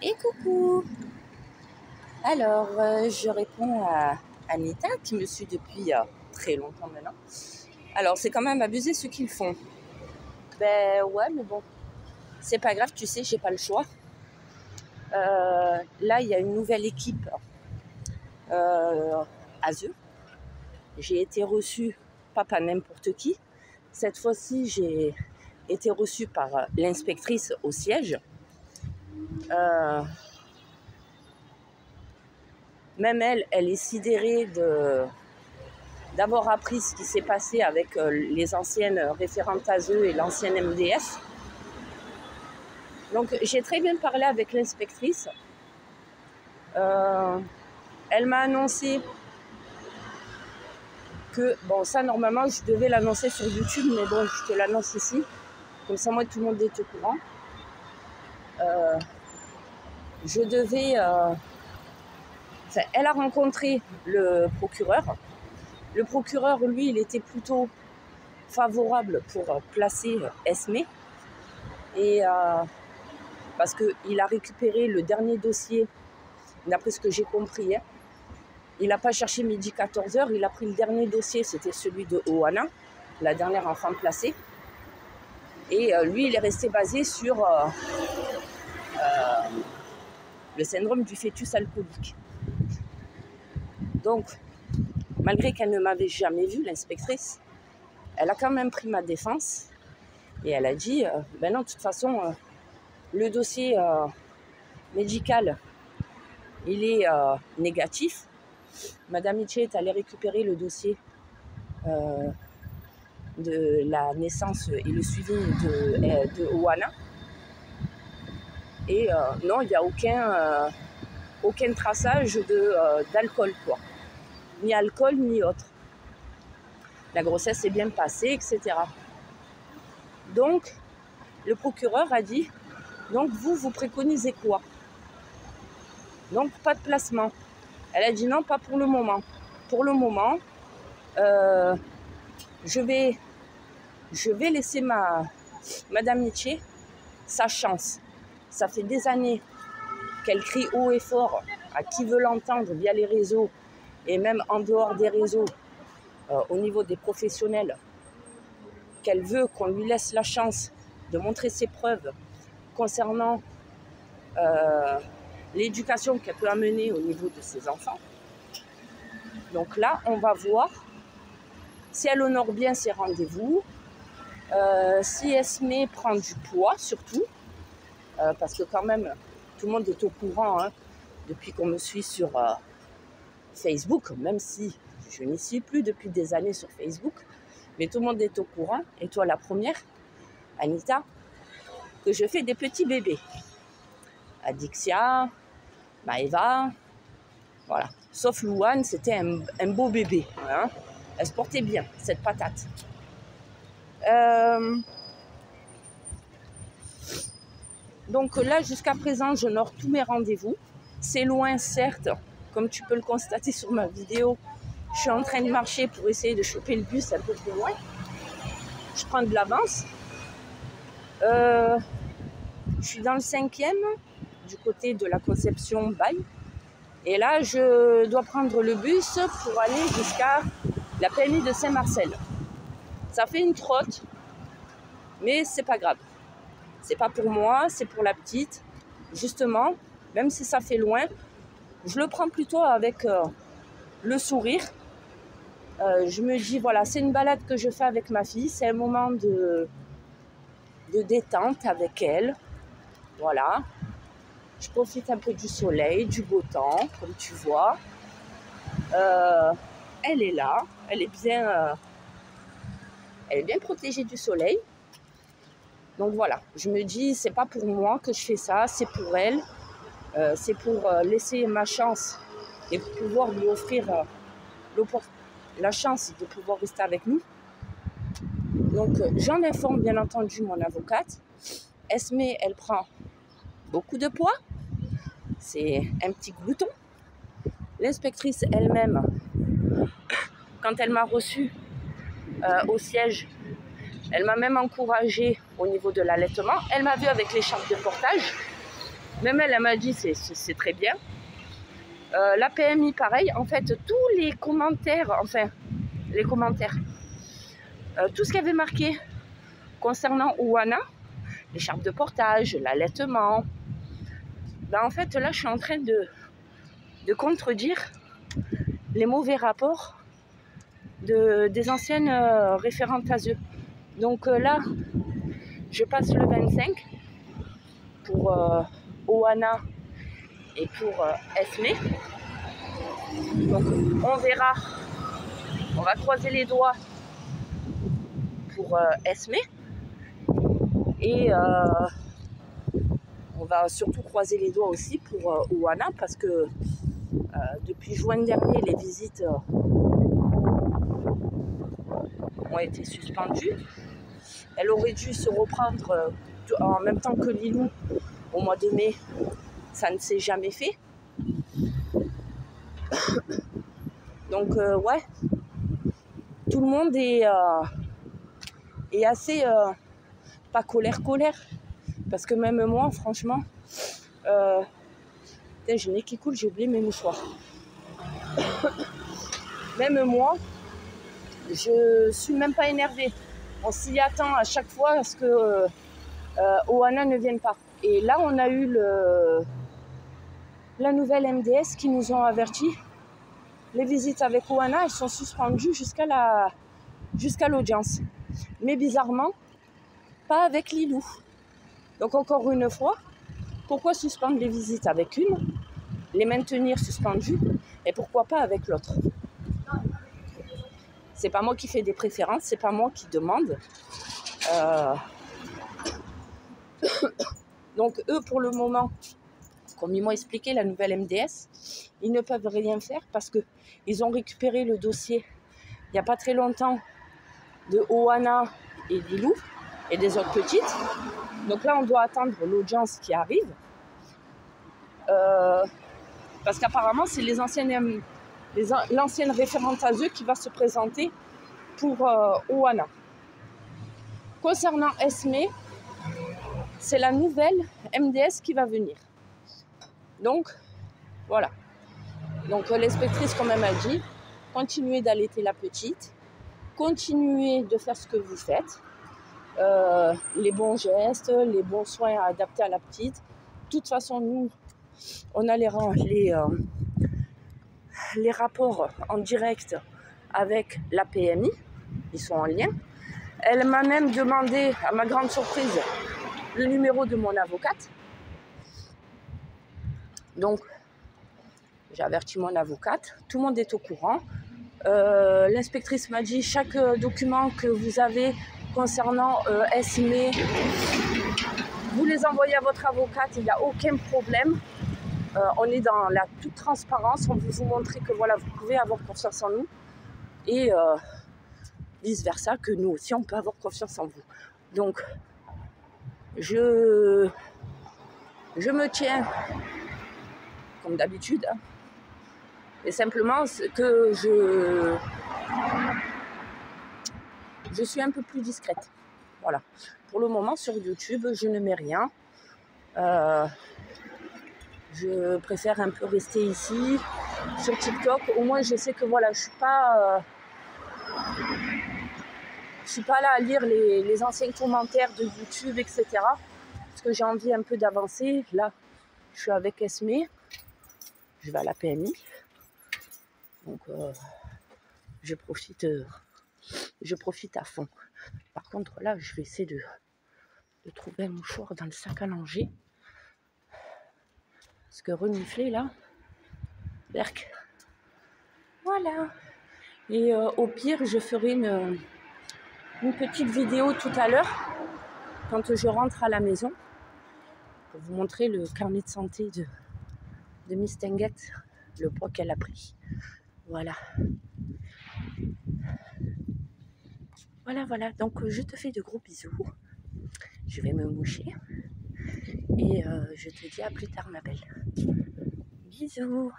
Et coucou. Alors, je réponds à Anita qui me suit depuis très longtemps maintenant. Alors, c'est quand même abusé ce qu'ils font. Ben ouais, mais bon, c'est pas grave, tu sais, j'ai pas le choix. Là, il y a une nouvelle équipe Azur. J'ai été reçue, pas par n'importe qui. Cette fois-ci, j'ai été reçue par l'inspectrice au siège. Même elle est sidérée d'avoir appris ce qui s'est passé avec les anciennes référentes ASE et l'ancienne MDS. Donc, j'ai très bien parlé avec l'inspectrice. Elle m'a annoncé que, bon, ça, normalement, je devais l'annoncer sur YouTube, mais bon, je te l'annonce ici. Comme ça, moi, tout le monde est au courant. Je devais... elle a rencontré le procureur. Le procureur, lui, il était plutôt favorable pour placer Esmé. Et parce qu'il a récupéré le dernier dossier, d'après ce que j'ai compris. Il n'a pas cherché midi 14h, il a pris le dernier dossier, c'était celui de Oana, la dernière enfant placée. Et lui, il est resté basé sur le syndrome du fœtus alcoolique. Donc, malgré qu'elle ne m'avait jamais vue, l'inspectrice, elle a quand même pris ma défense et elle a dit, ben non, de toute façon, le dossier médical, il est négatif. Madame Miché est allée récupérer le dossier de la naissance et le suivi de Oana. Et non, il n'y a aucun traçage d'alcool, quoi. Ni alcool, ni autre. La grossesse s'est bien passée, etc. Donc, le procureur a dit, donc vous préconisez quoi? Donc, pas de placement. Elle a dit non, pas pour le moment. Pour le moment, je vais laisser Madame Nietzsche sa chance. Ça fait des années qu'elle crie haut et fort à qui veut l'entendre via les réseaux et même en dehors des réseaux, au niveau des professionnels, qu'elle veut qu'on lui laisse la chance de montrer ses preuves concernant l'éducation qu'elle peut amener au niveau de ses enfants. Donc là, on va voir si elle honore bien ses rendez-vous, si Esmé prend du poids surtout, parce que quand même, tout le monde est au courant depuis qu'on me suit sur Facebook, même si je n'y suis plus depuis des années sur Facebook, mais tout le monde est au courant, et toi la première, Anita, que je fais des petits bébés. Adixia, Maëva, voilà. Sauf Louane, c'était un beau bébé. Hein. Elle se portait bien, cette patate. Donc là, jusqu'à présent, j'honore tous mes rendez-vous. C'est loin, certes, comme tu peux le constater sur ma vidéo. Je suis en train de marcher pour essayer de choper le bus un peu plus loin. Je prends de l'avance. Je suis dans le 5e, du côté de la Conception Baille. Et là, je dois prendre le bus pour aller jusqu'à la PMI de Saint-Marcel. Ça fait une trotte, mais c'est pas grave. C'est pas pour moi, c'est pour la petite. Justement, même si ça fait loin, je le prends plutôt avec le sourire. Je me dis, voilà, c'est une balade que je fais avec ma fille. C'est un moment de détente avec elle. Voilà. Je profite un peu du soleil, du beau temps, comme tu vois. Elle est là. Elle est bien protégée du soleil. Donc voilà, je me dis, c'est pas pour moi que je fais ça, c'est pour elle. C'est pour laisser ma chance et pouvoir lui offrir la chance de pouvoir rester avec nous. Donc j'en informe bien entendu mon avocate. Esmé, elle prend beaucoup de poids. C'est un petit glouton. L'inspectrice elle-même, quand elle m'a reçue au siège, elle m'a même encouragée au niveau de l'allaitement. Elle m'a vue avec l'écharpe de portage. Même elle m'a dit c'est très bien. La PMI, pareil. En fait, tous les commentaires, tout ce qui avait marqué concernant Oana, l'écharpe de portage, l'allaitement, ben en fait, là, je suis en train de contredire les mauvais rapports des anciennes référentes ASE. Donc là, je passe le 25 pour Oana et pour Esme. Donc on verra, on va croiser les doigts pour Esme et on va surtout croiser les doigts aussi pour Oana parce que depuis juin dernier les visites ont été suspendues. Elle aurait dû se reprendre en même temps que Lilou au mois de mai, ça ne s'est jamais fait. Donc ouais, tout le monde est assez pas colère, parce que même moi, franchement, j'ai le nez qui coule, j'ai oublié mes mouchoirs. Même moi, je suis même pas énervée. On s'y attend à chaque fois à ce que Oana ne vienne pas. Et là, on a eu la nouvelle MDS qui nous ont averti. Les visites avec Oana, elles sont suspendues jusqu'à l'audience. Mais bizarrement, pas avec Lilou. Donc encore une fois, pourquoi suspendre les visites avec une, les maintenir suspendues, et pourquoi pas avec l'autre? C'est pas moi qui fais des préférences, c'est pas moi qui demande. Donc eux, pour le moment, comme ils m'ont expliqué, la nouvelle MDS, ils ne peuvent rien faire parce qu'ils ont récupéré le dossier il n'y a pas très longtemps de Oana et Lilou et des autres petites. Donc là, on doit attendre l'audience qui arrive. Parce qu'apparemment, c'est l'ancienne référente ASE qui va se présenter pour Oana. Concernant Esme, c'est la nouvelle MDS qui va venir. Donc, voilà. Donc, l'inspectrice, comme elle m'a dit, continuez d'allaiter la petite, continuez de faire ce que vous faites, les bons gestes, les bons soins adaptés à la petite. De toute façon, nous, on a les rapports en direct avec la PMI, ils sont en lien. Elle m'a même demandé, à ma grande surprise, le numéro de mon avocate. Donc, j'ai averti mon avocate, tout le monde est au courant. L'inspectrice m'a dit, chaque document que vous avez concernant Esme, vous les envoyez à votre avocate, il n'y a aucun problème. On est dans la toute transparence, on veut vous montrer que voilà, vous pouvez avoir confiance en nous et vice versa, que nous aussi on peut avoir confiance en vous. Donc je me tiens comme d'habitude, hein, et simplement que je suis un peu plus discrète. Voilà. Pour le moment sur YouTube, je ne mets rien. Je préfère un peu rester ici. Sur TikTok, au moins je sais que voilà, je suis pas là à lire les anciens commentaires de YouTube, etc. Parce que j'ai envie un peu d'avancer. Là, je suis avec Esme. Je vais à la PMI. Donc, je profite à fond. Par contre, là, je vais essayer de trouver un mouchoir dans le sac à langer. Parce que renifler, là, berk. Voilà. Et au pire, je ferai une petite vidéo tout à l'heure, quand je rentre à la maison, pour vous montrer le carnet de santé de Miss Tenguette, le poids qu'elle a pris. Voilà. Voilà. Donc, je te fais de gros bisous. Je vais me moucher. Et je te dis à plus tard, ma belle. Bisous.